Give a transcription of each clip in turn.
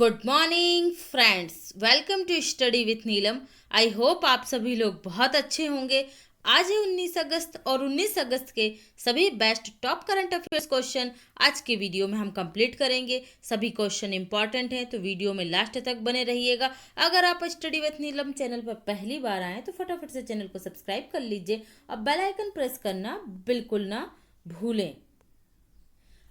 Good morning friends, welcome to study with Neelam. I hope आप सभी लोग बहुत अच्छे होंगे। आज है 19 अगस्त और 19 अगस्त के सभी best top current affairs question आज के वीडियो में हम कंप्लीट करेंगे। सभी क्वेश्चन इंपॉर्टेंट हैं तो वीडियो में लास्ट तक बने रहिएगा। अगर आप स्टडी विथ नीलम चैनल पर पहली बार आए तो फटाफट से चैनल को सब्सक्राइब कर लीजिए और बेल आइकन प्रेस करना बिल्कुल ना भूलें।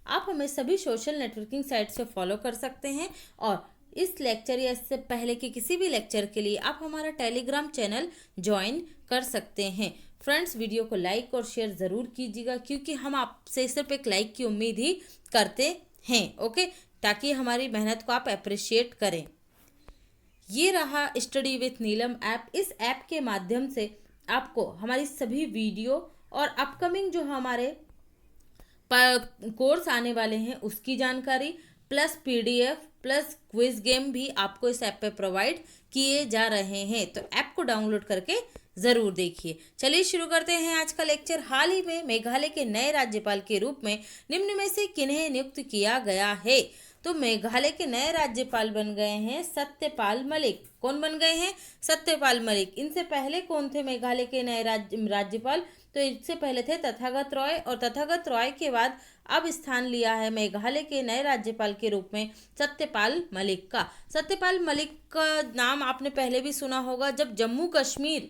आप हमें सभी सोशल नेटवर्किंग साइट से फॉलो कर सकते हैं और इस लेक्चर या इससे पहले के किसी भी लेक्चर के लिए आप हमारा टेलीग्राम चैनल ज्वाइन कर सकते हैं। फ्रेंड्स, वीडियो को लाइक और शेयर ज़रूर कीजिएगा क्योंकि हम आपसे सिर्फ एक लाइक की उम्मीद ही करते हैं, ओके, ताकि हमारी मेहनत को आप अप्रिशिएट करें। ये रहा स्टडी विथ नीलम ऐप। इस ऐप के माध्यम से आपको हमारी सभी वीडियो और अपकमिंग जो हमारे कोर्स आने वाले हैं उसकी जानकारी plus PDF plus quiz game भी आपको इस ऐप पे प्रोवाइड किए जा रहे हैं, तो ऐप को डाउनलोड करके ज़रूर देखिए। चलिए शुरू करते हैं आज का लेक्चर। हाल ही में मेघालय के नए राज्यपाल के रूप में निम्न में से किन्हें नियुक्त किया गया है? तो मेघालय के नए राज्यपाल बन गए हैं सत्यपाल मलिक। कौन बन गए हैं? सत्यपाल मलिक। इनसे पहले कौन थे मेघालय के नए राज्यपाल? तो इससे पहले थे तथागत रॉय और तथागत रॉय के बाद अब स्थान लिया है मेघालय के नए राज्यपाल के रूप में सत्यपाल मलिक का। सत्यपाल मलिक का नाम आपने पहले भी सुना होगा। जब जम्मू कश्मीर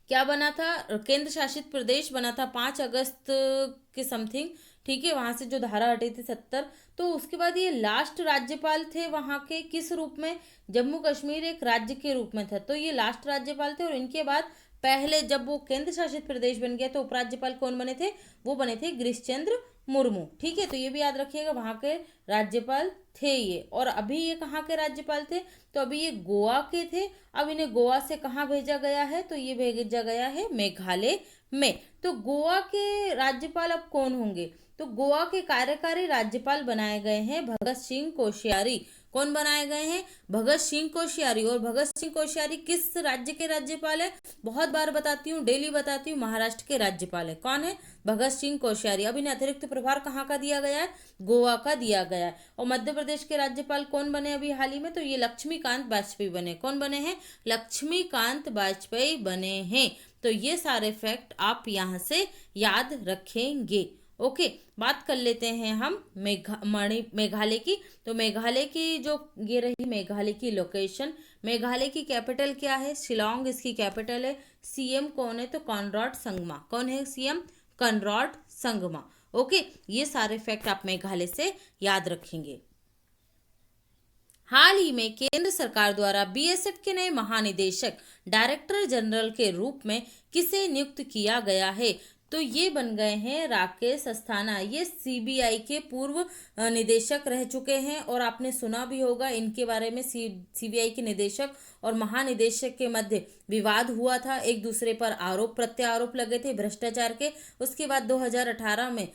क्या बना था, केंद्र शासित प्रदेश बना था 5 अगस्त के समथिंग, ठीक है, वहां से जो धारा हटी थी 70, तो उसके बाद ये लास्ट राज्यपाल थे वहां के। किस रूप में? जम्मू कश्मीर एक राज्य के रूप में था, तो ये लास्ट राज्यपाल थे। और इनके बाद पहले जब वो केंद्र शासित प्रदेश बन गया तो उपराज्यपाल कौन बने थे? वो बने थे गिरीश चंद्र मुर्मू, ठीक है। तो ये भी याद रखिएगा, वहां के राज्यपाल थे ये। और अभी ये कहाँ के राज्यपाल थे? तो अभी ये गोवा के थे। अब इन्हें गोवा से कहाँ भेजा गया है? तो ये भेजा गया है मेघालय में। तो गोवा के राज्यपाल अब कौन होंगे? तो गोवा के कार्यकारी राज्यपाल बनाए गए हैं भगत सिंह कोश्यारी। कौन बनाए गए हैं? भगत सिंह कोश्यारी। और भगत सिंह कोश्यारी किस राज्य के राज्यपाल है? बहुत बार बताती हूँ, डेली बताती हूँ, महाराष्ट्र के राज्यपाल है। कौन है? भगत सिंह कोश्यारी। अब इन्हें अतिरिक्त प्रभार कहाँ का दिया गया है? गोवा का दिया गया है। और मध्य प्रदेश के राज्यपाल कौन बने अभी हाल ही में? तो ये लक्ष्मीकांत वाजपेयी बने। कौन बने हैं? लक्ष्मीकांत वाजपेयी बने हैं। तो ये सारे फैक्ट आप यहाँ से याद रखेंगे, ओके। बात कर लेते हैं हम मेघालय की। तो मेघालय की जो ये रही मेघालय की लोकेशन। मेघालय की कैपिटल क्या है? शिलोंग इसकी कैपिटल है। सीएम कौन है? तो कॉनराड संगमा। कौन है सीएम? Conrad Sangma, okay. ये सारे फैक्ट आप मेघालय से याद रखेंगे। हाल ही में केंद्र सरकार द्वारा बीएसएफ के नए महानिदेशक डायरेक्टर जनरल के रूप में किसे नियुक्त किया गया है? तो ये बन गए हैं राकेश अस्थाना। ये सीबीआई के पूर्व निदेशक रह चुके हैं और आपने सुना भी होगा इनके बारे में। सीबीआई के निदेशक और महानिदेशक के मध्य विवाद हुआ था, एक दूसरे पर आरोप प्रत्यारोप लगे थे भ्रष्टाचार के। उसके बाद 2018 में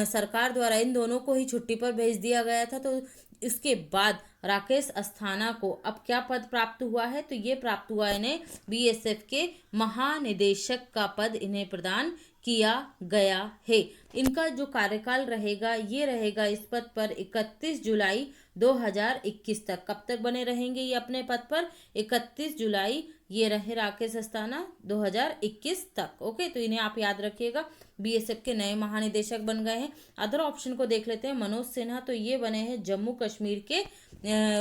सरकार द्वारा इन दोनों को ही छुट्टी पर भेज दिया गया था। तो इसके बाद राकेश अस्थाना को अब क्या पद प्राप्त हुआ है? तो ये प्राप्त हुआ इन्हें बीएसएफ के महानिदेशक का पद इन्हें प्रदान किया गया है। इनका जो कार्यकाल रहेगा ये रहेगा इस पद पर 31 जुलाई 2021 तक। कब तक बने रहेंगे ये अपने पद पर? 31 जुलाई ये रहे राकेश अस्थाना 2021 तक, ओके। तो इन्हें आप याद रखिएगा, बीएसएफ के नए महानिदेशक बन गए हैं। अदर ऑप्शन को देख लेते हैं। मनोज सिन्हा, तो ये बने हैं जम्मू कश्मीर के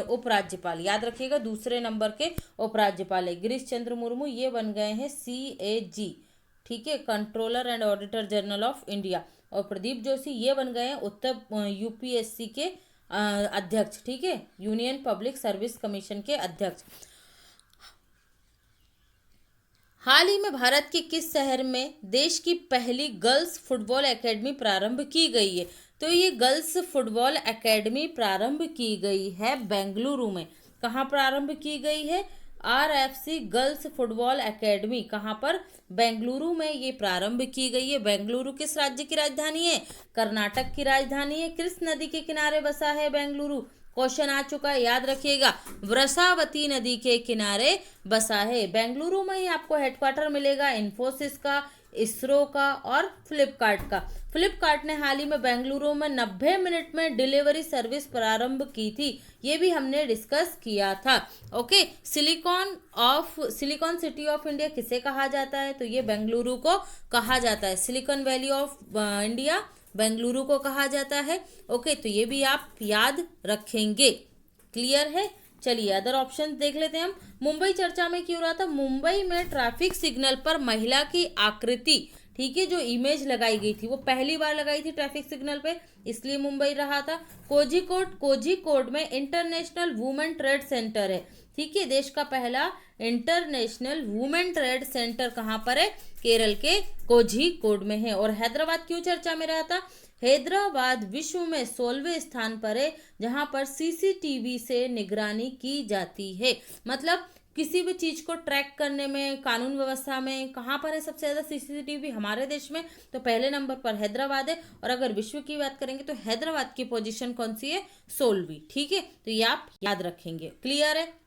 उपराज्यपाल, याद रखिएगा, दूसरे नंबर के उपराज्यपाल है। गिरीश चंद्र मुर्मू ये बन गए हैं सीएजी, ठीक है, controller and auditor general of India. और प्रदीप जोशी ये बन गए हैं उत्तर यूपीएससी के अध्यक्ष, ठीक है, यूनियन पब्लिक सर्विस कमीशन के अध्यक्ष। हाल ही में भारत के किस शहर में देश की पहली गर्ल्स फुटबॉल एकेडमी प्रारंभ की गई है? तो ये गर्ल्स फुटबॉल एकेडमी प्रारंभ की गई है बेंगलुरु में। कहाँ प्रारंभ की गई है? आरएफसी गर्ल्स फुटबॉल एकेडमी कहाँ पर? बेंगलुरु में ये प्रारंभ की गई है। बेंगलुरु किस राज्य की राजधानी है? कर्नाटक की राजधानी है। किस नदी के किनारे बसा है बेंगलुरु? क्वेश्चन आ चुका है, याद रखिएगा, वृषावती नदी के किनारे बसा है। बेंगलुरु में ही आपको हेडक्वार्टर मिलेगा इन्फोसिस का, इसरो का और फ्लिपकार्ट का। फ्लिपकार्ट ने हाल ही में बेंगलुरु में 90 मिनट में डिलीवरी सर्विस प्रारंभ की थी, ये भी हमने डिस्कस किया था। Okay, silicon city of India किसे कहा जाता है? तो ये बेंगलुरु को कहा जाता है। Silicon valley of India Bengaluru को कहा जाता है। ओके, तो ये भी आप याद रखेंगे। क्लियर है? चलिए अदर ऑप्शन देख लेते हैं हम। मुंबई चर्चा में क्यों रहा था? मुंबई में ट्रैफिक सिग्नल पर महिला की आकृति, ठीक है, जो इमेज लगाई गई थी वो पहली बार लगाई थी ट्रैफिक सिग्नल पे, इसलिए मुंबई रहा था। कोझिकोड में इंटरनेशनल वुमेन ट्रेड सेंटर है, ठीक है, देश का पहला इंटरनेशनल वुमेन ट्रेड सेंटर कहाँ पर है? केरल के कोझिकोड में है। और हैदराबाद क्यों चर्चा में रहा था? हैदराबाद विश्व में 16वें स्थान पर है जहां पर सीसीटीवी से निगरानी की जाती है। मतलब किसी भी चीज को ट्रैक करने में, कानून व्यवस्था में कहाँ पर है सबसे ज्यादा सीसीटीवी? हमारे देश में तो पहले नंबर पर हैदराबाद है। और अगर विश्व की बात करेंगे तो हैदराबाद की पोजीशन कौन सी है? 16वीं। ठीक है, तो ये आप याद रखेंगे। क्लियर है?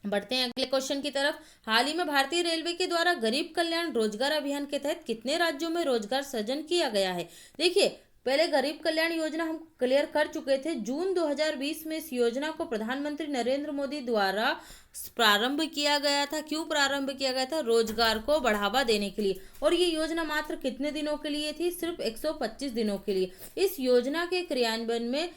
बढ़ते हैं अगले क्वेश्चन की तरफ। हाल ही में भारतीय रेलवे के द्वारा गरीब कल्याण रोजगार अभियान के तहत कितने राज्यों में रोजगार सृजन किया गया है? देखिए, पहले गरीब कल्याण योजना हम क्लियर कर चुके थे। जून 2020 में इस योजना को प्रधानमंत्री नरेंद्र मोदी द्वारा प्रारंभ किया गया था। क्यों प्रारंभ किया गया था? रोजगार को बढ़ावा देने के लिए। और ये योजना मात्र कितने दिनों के लिए थी? सिर्फ 125 दिनों के लिए। इस योजना के क्रियान्वयन में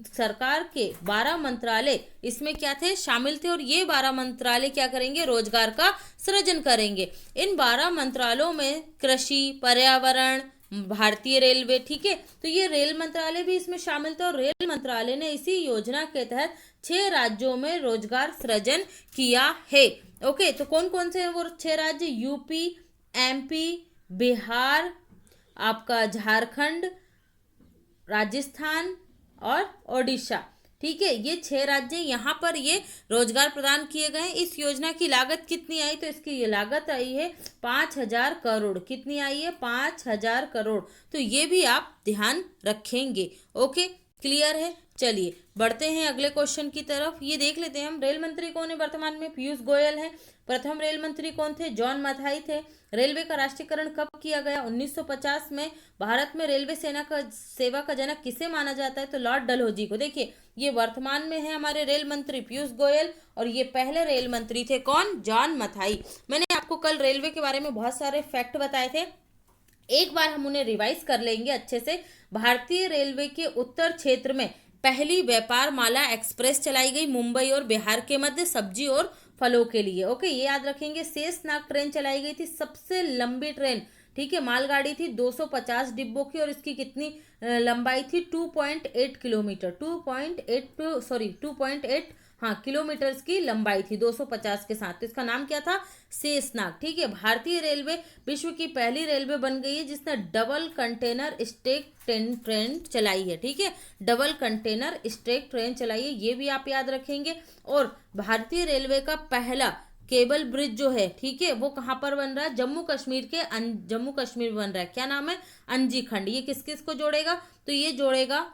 सरकार के 12 मंत्रालय इसमें क्या थे? शामिल थे। और ये 12 मंत्रालय क्या करेंगे? रोजगार का सृजन करेंगे। इन 12 मंत्रालयों में कृषि, पर्यावरण, भारतीय रेलवे, ठीक है, तो ये रेल मंत्रालय भी इसमें शामिल था। और रेल मंत्रालय ने इसी योजना के तहत 6 राज्यों में रोजगार सृजन किया है। ओके, तो कौन कौन से हैं वो 6 राज्य? यूपी, एमपी, बिहार, आपका झारखंड, राजस्थान और ओडिशा। ठीक है, ये 6 राज्य यहाँ पर ये रोजगार प्रदान किए गए हैं। इस योजना की लागत कितनी आई? तो इसकी ये लागत आई है 5000 करोड़। कितनी आई है? 5000 करोड़। तो ये भी आप ध्यान रखेंगे। ओके, क्लियर है? चलिए बढ़ते हैं अगले क्वेश्चन की तरफ। ये देख लेते हैं हम। रेल मंत्री कौन है वर्तमान में? पीयूष गोयल है। प्रथम रेल मंत्री कौन थे? जॉन मथाई थे। रेलवे का राष्ट्रीयकरण कब किया गया? 1950 में। भारत में रेलवे सेवा का जनक किसे माना जाता है? तो लॉर्ड डलहौजी को। देखिए, ये वर्तमान में है हमारे रेल मंत्री पीयूष गोयल, और ये पहले रेल मंत्री थे कौन? जॉन मथाई। मैंने आपको कल रेलवे के बारे में बहुत सारे फैक्ट बताए थे, एक बार हम उन्हें रिवाइज कर लेंगे अच्छे से। भारतीय रेलवे के उत्तर क्षेत्र में पहली व्यापार माला एक्सप्रेस चलाई गई मुंबई और बिहार के मध्य सब्जी और फलों के लिए। ओके, ये याद रखेंगे। शेषनाग ट्रेन चलाई गई थी, सबसे लंबी ट्रेन, ठीक है, मालगाड़ी थी 250 डिब्बों की। और इसकी कितनी लंबाई थी? 2.8 किलोमीटर। 2.8 किलोमीटर्स की लंबाई थी 250 के साथ। तो इसका नाम क्या था? शेषनाग। ठीक है, भारतीय रेलवे विश्व की पहली रेलवे बन गई है जिसने डबल कंटेनर स्टेक ट्रेन चलाई है। ठीक है, डबल कंटेनर स्टेक ट्रेन चलाई है, ये भी आप याद रखेंगे। और भारतीय रेलवे का पहला केबल ब्रिज जो है, ठीक है, वो कहाँ पर बन रहा है? जम्मू कश्मीर जम्मू कश्मीर बन रहा है। क्या नाम है? अंजी खंड। ये किस किस को जोड़ेगा? तो ये जोड़ेगा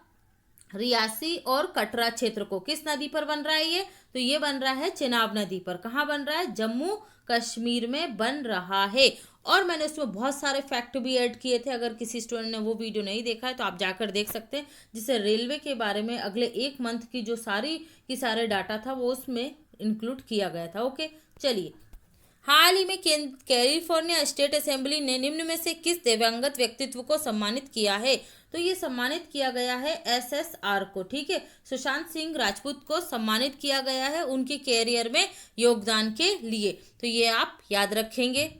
रियासी और कटरा क्षेत्र को। किस नदी पर बन रहा है ये? तो ये बन रहा है चिनाब नदी पर। कहाँ बन रहा है? जम्मू कश्मीर में बन रहा है। और मैंने उसमें बहुत सारे फैक्ट भी ऐड किए थे, अगर किसी स्टूडेंट ने वो वीडियो नहीं देखा है तो आप जाकर देख सकते हैं, जिससे रेलवे के बारे में अगले 1 मंथ की जो सारे डाटा था वो उसमें इंक्लूड किया गया था। ओके, चलिए। हाल ही में कैलिफोर्निया स्टेट असेंबली ने निम्न में से किस दिवंगत व्यक्तित्व को सम्मानित किया है? तो ये सम्मानित किया गया है SSR को। ठीक है, सुशांत सिंह राजपूत को सम्मानित किया गया है उनके कैरियर में योगदान के लिए। तो ये आप याद रखेंगे।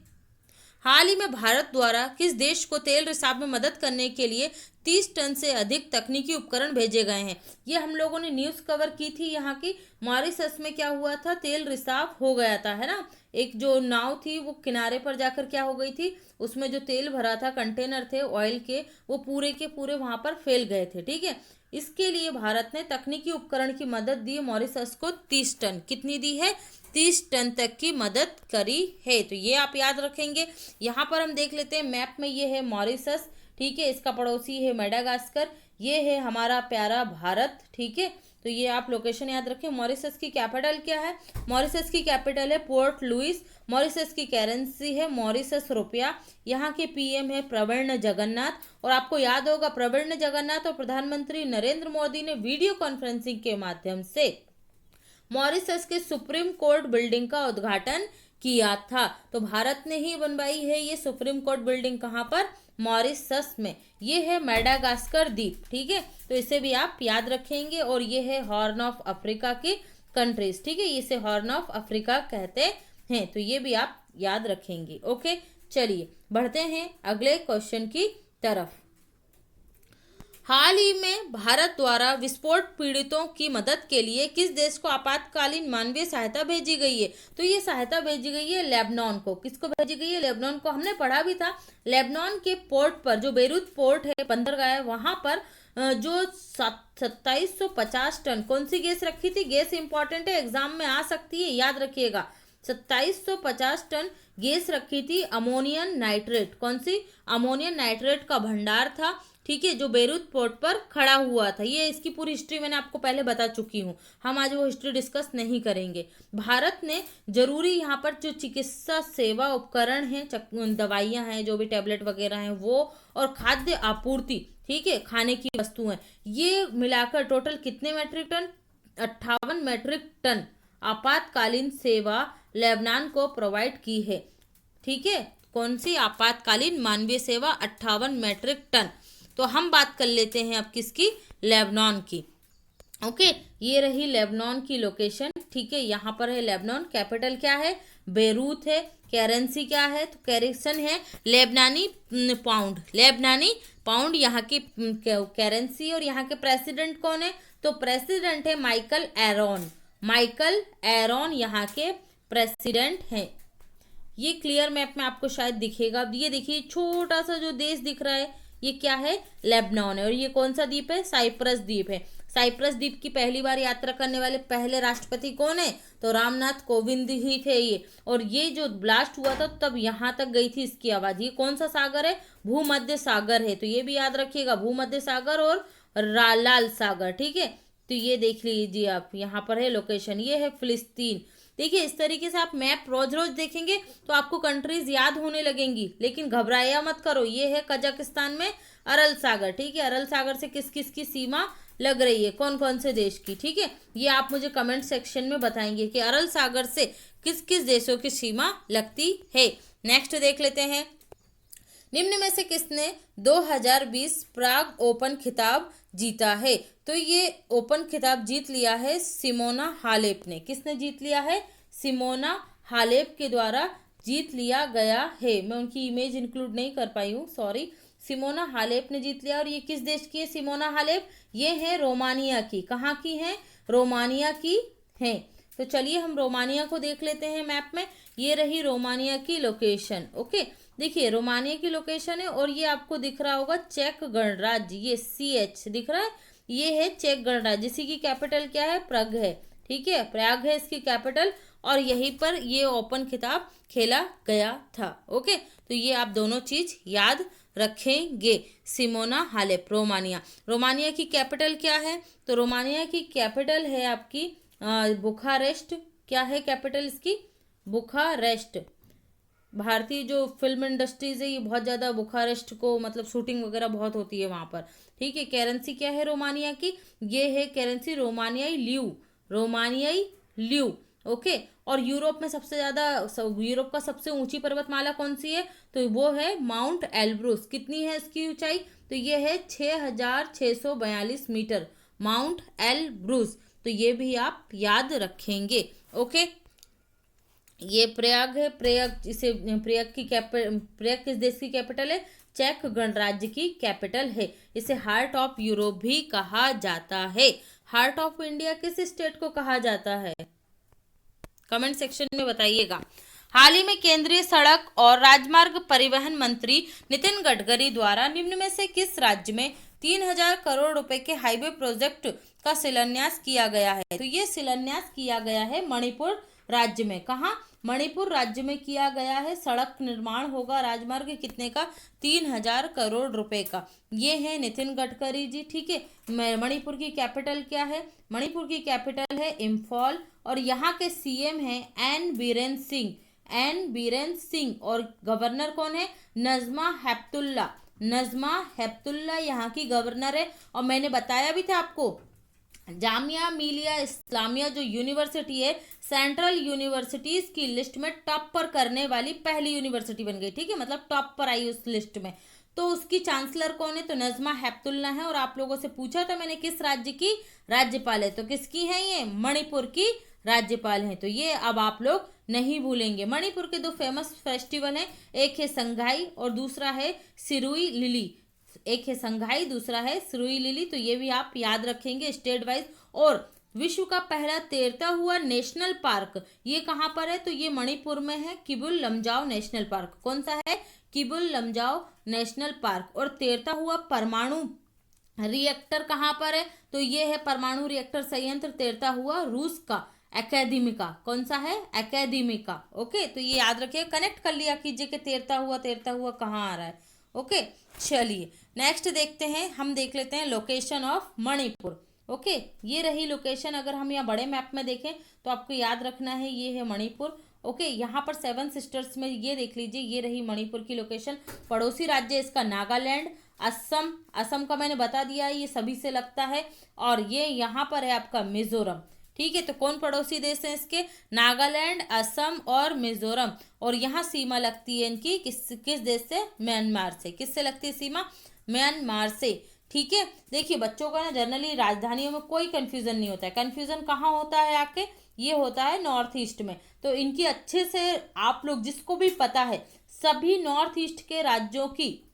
हाल ही में भारत द्वारा किस देश को तेल रिसाव में मदद करने के लिए 30 टन से अधिक तकनीकी उपकरण भेजे गए हैं? ये हम लोगों ने न्यूज़ कवर की थी यहाँ की। मॉरिशस में क्या हुआ था? तेल रिसाव हो गया था, है ना। एक जो नाव थी वो किनारे पर जाकर क्या हो गई थी, उसमें जो तेल भरा था, कंटेनर थे ऑयल के, वो पूरे के पूरे वहां पर फैल गए थे। ठीक है, इसके लिए भारत ने तकनीकी उपकरण की मदद दी मॉरिशस को 30 टन। कितनी दी है? 30 टन तक की मदद करी है। तो ये आप याद रखेंगे। यहाँ पर हम देख लेते हैं मैप में, ये है मॉरिशस, ठीक है, इसका पड़ोसी है मेडागास्कर, ये है हमारा प्यारा भारत। ठीक है, तो ये आप लोकेशन याद रखें। मॉरिशस की कैपिटल क्या है? मॉरिशस की कैपिटल है पोर्ट लुइस। मॉरिशस की करेंसी है मॉरिशस रुपया। यहाँ के पीएम है प्रविण्य जगन्नाथ। और आपको याद होगा प्रविण्य जगन्नाथ और प्रधानमंत्री नरेंद्र मोदी ने वीडियो कॉन्फ्रेंसिंग के माध्यम से मॉरिशस के सुप्रीम कोर्ट बिल्डिंग का उद्घाटन किया था। तो भारत ने ही बनवाई है ये सुप्रीम कोर्ट बिल्डिंग। कहाँ पर? मॉरिशस में। ये है मेडागास्कर द्वीप, ठीक है, तो इसे भी आप याद रखेंगे। और ये है हॉर्न ऑफ अफ्रीका की कंट्रीज, ठीक है, इसे हॉर्न ऑफ अफ्रीका कहते हैं, तो ये भी आप याद रखेंगे। ओके, चलिए बढ़ते हैं अगले क्वेश्चन की तरफ। हाल ही में भारत द्वारा विस्फोट पीड़ितों की मदद के लिए किस देश को आपातकालीन मानवीय सहायता भेजी गई है? तो ये सहायता भेजी गई है लेबनान को। किसको भेजी गई है? लेबनान को। हमने पढ़ा भी था लेबनान के पोर्ट पर, जो बेरूत पोर्ट है, बंदरगाह है, वहां पर जो 2750 टन कौन सी गैस रखी थी? गैस इंपॉर्टेंट है, एग्जाम में आ सकती है, याद रखिएगा। 2750 टन गैस रखी थी अमोनियम नाइट्रेट। कौन सी? अमोनियम नाइट्रेट का भंडार था, ठीक है, जो बेरूत पोर्ट पर खड़ा हुआ था। ये इसकी पूरी हिस्ट्री मैंने आपको पहले बता चुकी हूँ, हम आज वो हिस्ट्री डिस्कस नहीं करेंगे। भारत ने जरूरी यहाँ पर जो चिकित्सा सेवा उपकरण हैं, दवाइयाँ हैं, जो भी टैबलेट वगैरह हैं वो, और खाद्य आपूर्ति, ठीक है, खाने की वस्तुएं, ये मिलाकर टोटल कितने मैट्रिक टन? 58 मैट्रिक टन आपातकालीन सेवा लेबनान को प्रोवाइड की है, ठीक है। कौन सी? आपातकालीन मानवीय सेवा 58 मैट्रिक टन। तो हम बात कर लेते हैं अब किसकी? लेबनान की। ओके, ये रही लेबनान की लोकेशन, ठीक है, यहाँ पर है लेबनान। कैपिटल क्या है? बेरूत है। करेंसी क्या है? तो करेंसी है लेबनानी पाउंड। लेबनानी पाउंड यहाँ की करेंसी। और यहाँ के प्रेसिडेंट कौन है? तो प्रेसिडेंट है माइकल एरोन। माइकल एरोन यहाँ के प्रेसिडेंट हैं। ये क्लियर मैप में आपको शायद दिखेगा। ये देखिए छोटा सा जो देश दिख रहा है, ये क्या है? लेबनान है। और ये कौन सा द्वीप है? साइप्रस द्वीप है। साइप्रस द्वीप की पहली बार यात्रा करने वाले पहले राष्ट्रपति कौन है? तो रामनाथ कोविंद ही थे ये। और ये जो ब्लास्ट हुआ था तब यहाँ तक गई थी इसकी आवाज। ये कौन सा सागर है? भूमध्य सागर है, तो ये भी याद रखिएगा, भूमध्य सागर और लाल सागर, ठीक है। तो ये देख लीजिए आप, यहाँ पर है लोकेशन, ये है फिलिस्तीन। देखिए इस तरीके से आप मैप रोज रोज देखेंगे तो आपको कंट्रीज याद होने लगेंगी, लेकिन घबराया मत करो। ये है कजाकिस्तान में अरल सागर, ठीक है। अरल सागर से किस किस की सीमा लग रही है, कौन कौन से देश की, ठीक है। ये आप मुझे कमेंट सेक्शन में बताएंगे कि अरल सागर से किस किस देशों की सीमा लगती है। नेक्स्ट देख लेते हैं, निम्न में से किसने 2020 प्राग ओपन खिताब जीता है? तो ये ओपन खिताब जीत लिया है सिमोना हालेप ने। किसने जीत लिया है? सिमोना हालेप के द्वारा जीत लिया गया है। मैं उनकी इमेज इंक्लूड नहीं कर पाई हूँ, सॉरी। सिमोना हालेप ने जीत लिया। और ये किस देश की है सिमोना हालेप? ये है रोमानिया की। कहाँ की है? रोमानिया की है। तो चलिए हम रोमानिया को देख लेते हैं मैप में। ये रही रोमानिया की लोकेशन। ओके, देखिए रोमानिया की लोकेशन है। और ये आपको दिख रहा होगा चेक गणराज्य, ये CH दिख रहा है, ये है चेक गणराज्य। इसी की कैपिटल क्या है? प्रग है, ठीक है, प्रयाग है इसकी कैपिटल। और यहीं पर ये ओपन खिताब खेला गया था। ओके, तो ये आप दोनों चीज याद रखेंगे। Simona Halep, Romania. रोमानिया की कैपिटल क्या है? तो रोमानिया की कैपिटल है आपकी बुखारेस्ट। क्या है कैपिटल इसकी? बुखारेस्ट। भारतीय जो फिल्म इंडस्ट्रीज है ये बहुत ज़्यादा बुखारेस्ट को, मतलब शूटिंग वगैरह बहुत होती है वहाँ पर, ठीक है। करेंसी क्या है रोमानिया की? ये है करेंसी रोमानियाई ल्यू, रोमानियाई ल्यू। ओके, और यूरोप में सबसे ज़्यादा, यूरोप का सबसे ऊंची पर्वतमाला कौन सी है? तो वो है माउंट एल्ब्रूस। कितनी है इसकी ऊंचाई? तो ये है 6642 मीटर, माउंट एल्ब्रूस। तो ये भी आप याद रखेंगे। ओके, ये प्रयाग है। प्रयाग, इसे प्रयाग किस देश की कैपिटल है? चेक गणराज्य की कैपिटल है। इसे हार्ट ऑफ यूरोप भी कहा जाता है। हार्ट ऑफ इंडिया किस स्टेट को कहा जाता है? कमेंट सेक्शन में बताइएगा। हाल ही में केंद्रीय सड़क और राजमार्ग परिवहन मंत्री नितिन गडकरी द्वारा निम्न में से किस राज्य में 3000 करोड़ रुपए के हाईवे प्रोजेक्ट का शिलान्यास किया गया है? तो ये शिलान्यास किया गया है मणिपुर राज्य में। कहाँ? मणिपुर राज्य में किया गया है। सड़क निर्माण होगा राजमार्ग कितने का? 3,000 करोड़ रुपए का। ये है नितिन गडकरी जी। ठीक है। मणिपुर की कैपिटल क्या है? मणिपुर की कैपिटल है इम्फॉल और यहाँ के सीएम हैं एन बीरेन सिंह। एन बीरेन सिंह। और गवर्नर कौन है? नजमा हेपतुल्ला। नजमा हेपतुल्ला यहाँ की गवर्नर है। और मैंने बताया भी था आपको, जामिया मिलिया इस्लामिया जो यूनिवर्सिटी है, सेंट्रल यूनिवर्सिटीज की लिस्ट में टॉप पर करने वाली पहली यूनिवर्सिटी बन गई। ठीक है, मतलब टॉप पर आई उस लिस्ट में। तो उसकी चांसलर कौन है? तो नजमा हेपतुल्ला है। और आप लोगों से पूछा था मैंने किस राज्य की राज्यपाल है, तो किसकी है ये? मणिपुर की राज्यपाल हैं। तो ये अब आप लोग नहीं भूलेंगे। मणिपुर के दो फेमस फेस्टिवल हैं, एक है संगाई और दूसरा है सिरुई लिली। एक है संघाई, दूसरा है सिरुई लिली। तो ये भी आप याद रखेंगे स्टेट वाइज। और विश्व का पहला तैरता हुआ नेशनल पार्क ये कहाँ पर है? तो ये मणिपुर में है, किबुल लमजाओ नेशनल पार्क। कौन सा है? Keibul Lamjao national park. और तैरता हुआ परमाणु रिएक्टर कहाँ पर है? तो ये है परमाणु रिएक्टर संयंत्र तैरता हुआ रूस का एकेडमिका। कौन सा है? एकेडमिका। ओके, तो ये याद रखिए, कनेक्ट कर लिया कीजिए कि तैरता हुआ कहाँ आ रहा है। ओके, चलिए नेक्स्ट देखते हैं। हम देख लेते हैं लोकेशन ऑफ मणिपुर। ओके, ये रही लोकेशन। अगर हम यहाँ बड़े मैप में देखें तो आपको याद रखना है ये है मणिपुर। ओके, यहाँ पर 7 सिस्टर्स में ये देख लीजिए, ये रही मणिपुर की लोकेशन। पड़ोसी राज्य इसका नागालैंड, असम। असम का मैंने बता दिया ये सभी से लगता है। और ये यहाँ पर है आपका मिजोरम। ठीक है, तो कौन पड़ोसी देश हैं इसके? नागालैंड, असम और मिजोरम। और यहाँ सीमा लगती है इनकी किस देश से? म्यांमार से। किससे लगती है सीमा? म्यांमार से। ठीक है, देखिए बच्चों का ना जनरली राजधानियों में कोई कंफ्यूजन नहीं होता है। कंफ्यूजन कहाँ होता है आके? ये होता है नॉर्थ ईस्ट में। तो इनकी अच्छे से आप लोग जिसको भी पता है, सभी नॉर्थ ईस्ट के राज्यों की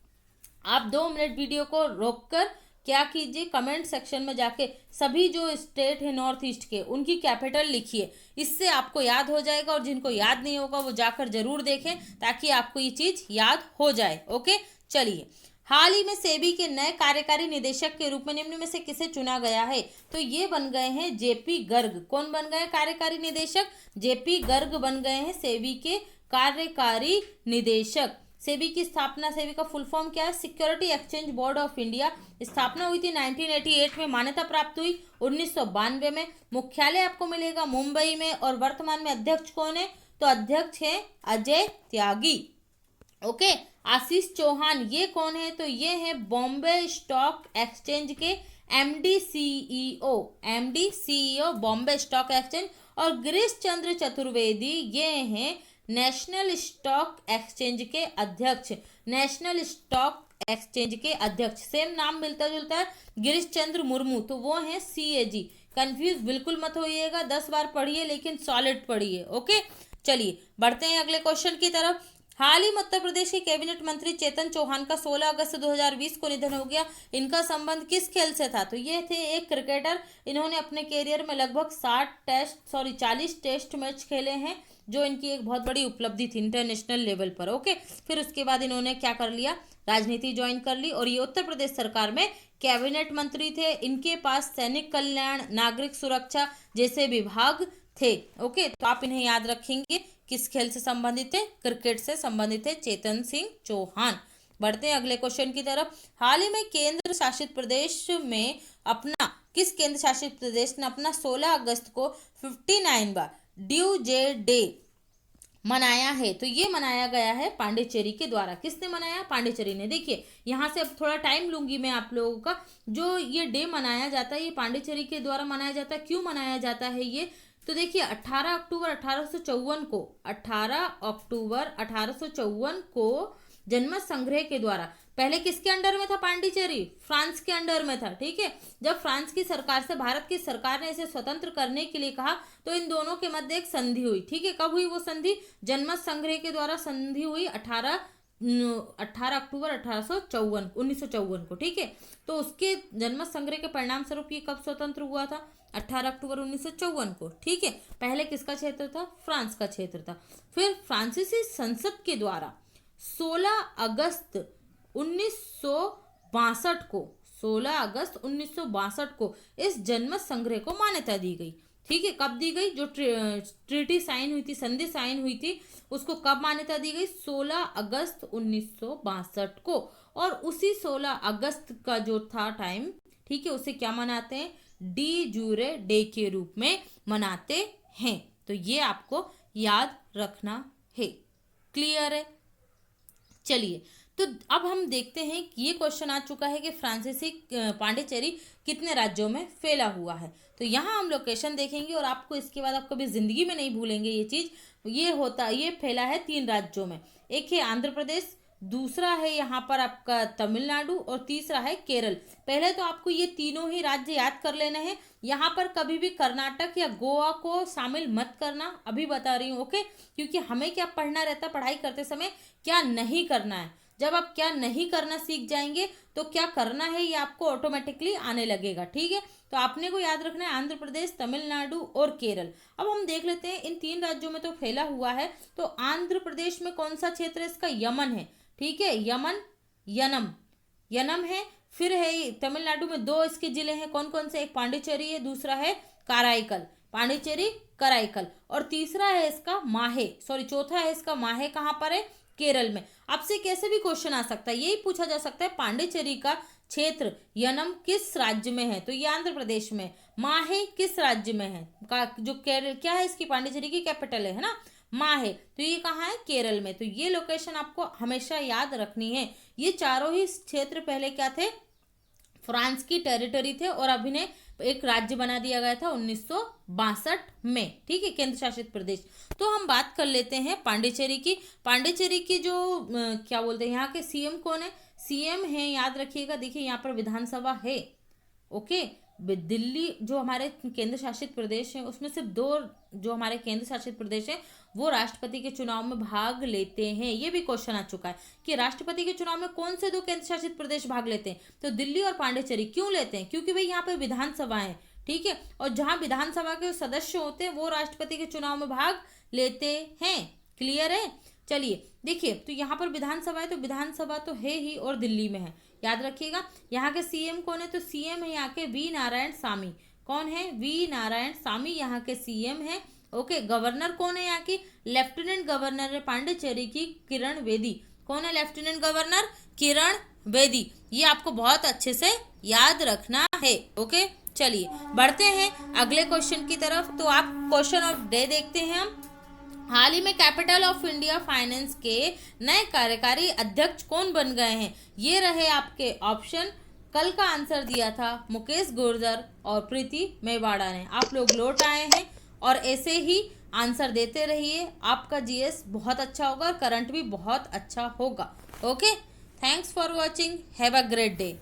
आप 2 मिनट वीडियो को रोककर क्या कीजिए, कमेंट सेक्शन में जाके सभी जो स्टेट है नॉर्थ ईस्ट के उनकी कैपिटल लिखिए। इससे आपको याद हो जाएगा। और जिनको याद नहीं होगा वो जाकर जरूर देखें ताकि आपको ये चीज याद हो जाए। ओके, चलिए। हाल ही में सेबी के नए कार्यकारी निदेशक के रूप में निम्न में से किसे चुना गया है? तो ये बन गए हैं जेपी गर्ग। कौन बन गए कार्यकारी निदेशक? जेपी गर्ग बन गए हैं सेबी के कार्यकारी निदेशक। सेबी की स्थापना, सेबी का फुल फॉर्म क्या है? Security exchange board of India. स्थापना हुई थी 1988 में, मान्यता प्राप्त हुई 1992 में। मुख्यालय आपको मिलेगा मुंबई में। और वर्तमान में अध्यक्ष कौन है? तो अध्यक्ष है अजय त्यागी। ओके, आशीष चौहान ये कौन है? तो ये है बॉम्बे स्टॉक एक्सचेंज के MD CEO Bombay stock exchange. और गिरीश चंद्र चतुर्वेदी ये हैं नेशनल स्टॉक एक्सचेंज के अध्यक्ष। नेशनल स्टॉक एक्सचेंज के अध्यक्ष, सेम नाम मिलता जुलता है, गिरीश चंद्र मुर्मू। तो वो हैं सीएजी। कंफ्यूज बिल्कुल मत होइएगा, 10 बार पढ़िए लेकिन सॉलिड पढ़िए। ओके, चलिए बढ़ते हैं अगले क्वेश्चन की तरफ। हाल ही में उत्तर प्रदेश के कैबिनेट मंत्री चेतन चौहान का 16 अगस्त 2020 को निधन हो गया। इनका संबंध किस खेल से था? तो ये थे एक क्रिकेटर। इन्होंने अपने कैरियर में लगभग 40 टेस्ट मैच खेले हैं, जो इनकी एक बहुत बड़ी उपलब्धि थी इंटरनेशनल लेवल पर। ओके, फिर उसके बाद इन्होंने क्या कर लिया? राजनीति ज्वाइन कर ली। और ये उत्तर प्रदेश सरकार में कैबिनेट मंत्री थे। इनके पास सैनिक कल्याण, नागरिक सुरक्षा जैसे विभाग थे। ओके, तो आप इन्हें याद रखेंगे। किस खेल से संबंधित है? क्रिकेट से संबंधित है चेतन सिंह चौहान। बढ़ते हैं अगले क्वेश्चन की तरफ। हाल ही में केंद्र शासित प्रदेश में अपना किस केंद्र शासित प्रदेश ने अपना 16 अगस्त को 59वां ड्यू डे मनाया है? तो ये मनाया गया है पांडिचेरी के द्वारा। किसने मनाया? पांडिचेरी ने। देखिए यहाँ से अब थोड़ा टाइम लूंगी मैं आप लोगों का। जो ये डे मनाया जाता है ये पांडिचेरी के द्वारा मनाया जाता है। क्यों मनाया जाता है ये? तो देखिए 18 अक्टूबर 1854 को जनमत संग्रह के द्वारा, पहले किसके अंडर में था पांडिचेरी? फ्रांस के अंडर में था। ठीक है, जब फ्रांस की सरकार से भारत की सरकार ने इसे स्वतंत्र करने के लिए कहा तो इन दोनों के मध्य एक संधि हुई। ठीक है, कब हुई वो संधि? जनमत संग्रह के द्वारा संधि हुई 18 अक्टूबर 1954 को। ठीक है, तो उसके जनमत संग्रह के परिणाम स्वरूप ये कब स्वतंत्र हुआ था? 18 अक्टूबर 1954 को। ठीक है, पहले किसका क्षेत्र था? फ्रांस का क्षेत्र था। फिर फ्रांसीसी संसद के द्वारा 16 अगस्त 1962 को इस जनमत संग्रह को मान्यता दी गई। ठीक है, कब दी गई? जो ट्रीटी साइन हुई थी, संधि साइन हुई थी, उसको कब मान्यता दी गई? 16 अगस्त 1962 को। और उसी 16 अगस्त का जो था टाइम, ठीक है, उसे क्या मनाते हैं? डी जूरे डे के रूप में मनाते हैं। तो ये आपको याद रखना है। क्लियर है? चलिए, तो अब हम देखते हैं कि ये क्वेश्चन आ चुका है कि फ्रांसीसी पांडिचेरी कितने राज्यों में फैला हुआ है। तो यहाँ हम लोकेशन देखेंगे और आपको इसके बाद आप कभी जिंदगी में नहीं भूलेंगे ये चीज। ये फैला है 3 राज्यों में। एक है आंध्र प्रदेश, दूसरा है यहाँ पर आपका तमिलनाडु, और तीसरा है केरल। पहले तो आपको ये तीनों ही राज्य याद कर लेना है। यहाँ पर कभी भी कर्नाटक या गोवा को शामिल मत करना, अभी बता रही हूँ, ओके? क्योंकि हमें क्या पढ़ना रहता है पढ़ाई करते समय, क्या नहीं करना है। जब आप क्या नहीं करना सीख जाएंगे तो क्या करना है ये आपको ऑटोमेटिकली आने लगेगा। ठीक है, तो आपने को याद रखना है आंध्र प्रदेश, तमिलनाडु और केरल। अब हम देख लेते हैं इन 3 राज्यों में तो फैला हुआ है। तो आंध्र प्रदेश में कौन सा क्षेत्र है? इसका यमन है। ठीक है, यनम है। फिर है तमिलनाडु में 2 इसके जिले हैं, कौन कौन से? एक पांडिचेरी है, दूसरा है कराईकल। पांडिचेरी, कराईकल। और तीसरा है इसका माहे, चौथा है इसका माहे। कहाँ पर है? केरल में। आपसे कैसे भी क्वेश्चन आ सकता है, यही पूछा जा सकता है पांडिचेरी का क्षेत्र यनम किस राज्य में है? तो ये आंध्र प्रदेश में। माहे किस राज्य में है? जो केरल, क्या है इसकी? पांडिचेरी की कैपिटल है ना, माहे। तो ये कहाँ है? केरल में। तो ये लोकेशन आपको हमेशा याद रखनी है। ये चारों ही क्षेत्र पहले क्या थे? फ्रांस की टेरिटरी थे, और अभी ने एक राज्य बना दिया गया था 1962 में। ठीक है, केंद्र शासित प्रदेश। तो हम बात कर लेते हैं पांडिचेरी की। पांडिचेरी की जो क्या बोलते हैं, यहाँ के सीएम कौन है? सीएम है, याद रखिएगा, देखिए यहाँ पर विधानसभा है। ओके, दिल्ली जो हमारे केंद्र शासित प्रदेश है उसमें सिर्फ 2 जो हमारे केंद्र शासित प्रदेश है वो राष्ट्रपति के चुनाव में भाग लेते हैं। ये भी क्वेश्चन आ चुका है कि राष्ट्रपति के चुनाव में कौन से 2 केंद्र शासित प्रदेश भाग लेते हैं? तो दिल्ली और पांडिचेरी। क्यों लेते हैं? क्योंकि भाई यहाँ पे विधानसभा है। ठीक है, और जहां विधानसभा के सदस्य होते हैं वो राष्ट्रपति के चुनाव में भाग लेते हैं। क्लियर है? चलिए देखिए, तो यहाँ पर विधानसभा है, तो विधानसभा तो है ही और दिल्ली में है, याद रखिएगा। यहाँ के सीएम कौन है? तो सीएम है यहाँ के वी नारायण सामी। कौन है? वी नारायण सामी यहाँ के सीएम है। ओके, गवर्नर कौन है यहाँ की? लेफ्टिनेंट गवर्नर है पांडिचेरी की किरण बेदी। कौन है लेफ्टिनेंट गवर्नर? किरण बेदी। ये आपको बहुत अच्छे से याद रखना है। ओके, चलिए बढ़ते हैं अगले क्वेश्चन की तरफ। तो आप क्वेश्चन ऑफ डे देखते हैं हम। हाल ही में कैपिटल ऑफ इंडिया फाइनेंस के नए कार्यकारी अध्यक्ष कौन बन गए हैं? ये रहे आपके ऑप्शन। कल का आंसर दिया था मुकेश गुर्जर और प्रीति मेवाड़ा ने। आप लोग लौट आए हैं और ऐसे ही आंसर देते रहिए, आपका जीएस बहुत अच्छा होगा और करंट भी बहुत अच्छा होगा। Okay, thanks for watching, have a great day.